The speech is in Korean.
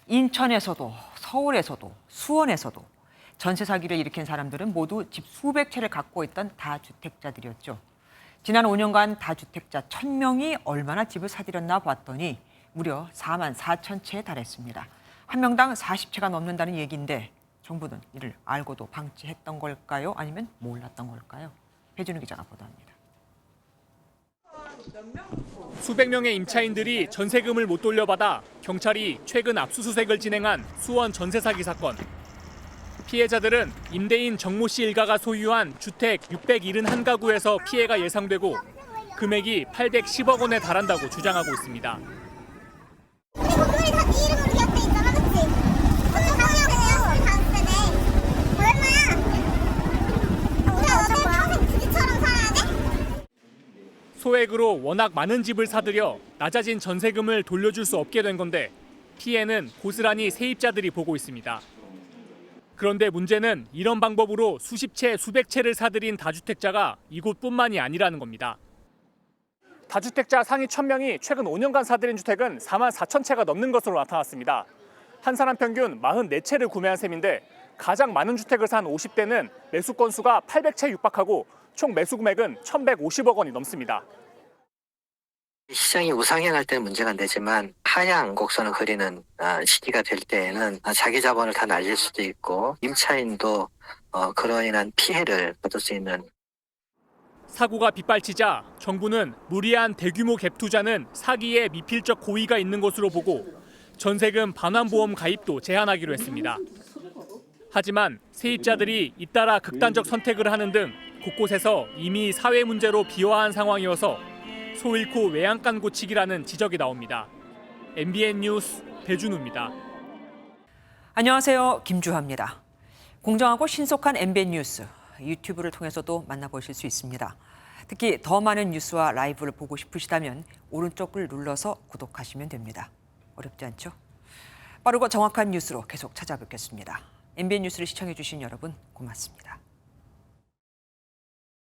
인천에서도 서울에서도 수원에서도 전세 사기를 일으킨 사람들은 모두 집 수백 채를 갖고 있던 다주택자들이었죠. 지난 5년간 다주택자 1,000명이 얼마나 집을 사들였나 봤더니 무려 4만 4천 채에 달했습니다. 한 명당 40채가 넘는다는 얘기인데 정부는 이를 알고도 방치했던 걸까요? 아니면 몰랐던 걸까요? 배준우 기자가 보도합니다. 수백 명의 임차인들이 전세금을 못 돌려받아 경찰이 최근 압수수색을 진행한 수원 전세 사기 사건. 피해자들은 임대인 정모 씨 일가가 소유한 주택 671가구에서 피해가 예상되고 금액이 810억 원에 달한다고 주장하고 있습니다. 소액으로 워낙 많은 집을 사들여 낮아진 전세금을 돌려줄 수 없게 된 건데 피해는 고스란히 세입자들이 보고 있습니다. 그런데 문제는 이런 방법으로 수십 채, 수백 채를 사들인 다주택자가 이곳뿐만이 아니라는 겁니다. 다주택자 상위 1,000명이 최근 5년간 사들인 주택은 4만 4천 채가 넘는 것으로 나타났습니다. 한 사람 평균 44채를 구매한 셈인데 가장 많은 주택을 산 50대는 매수 건수가 800채 육박하고 총 매수 금액은 1,150억 원이 넘습니다. 시장이 우상향할 때는 문제가 안 되지만 하향 곡선을 그리는 시기가 될 때에는 자기 자본을 다 날릴 수도 있고 임차인도 그로 인한 피해를 받을 수 있는. 사고가 빗발치자 정부는 무리한 대규모 갭 투자는 사기에 미필적 고의가 있는 것으로 보고 전세금 반환보험 가입도 제한하기로 했습니다. 하지만 세입자들이 잇따라 극단적 선택을 하는 등 곳곳에서 이미 사회 문제로 비화한 상황이어서 소 잃고 외양간 고치기라는 지적이 나옵니다. MBN 뉴스 배준우입니다. 안녕하세요. 김주하입니다. 공정하고 신속한 MBN 뉴스, 유튜브를 통해서도 만나보실 수 있습니다. 특히 더 많은 뉴스와 라이브를 보고 싶으시다면 오른쪽을 눌러서 구독하시면 됩니다. 어렵지 않죠? 빠르고 정확한 뉴스로 계속 찾아뵙겠습니다. MBN 뉴스를 시청해주신 여러분 고맙습니다.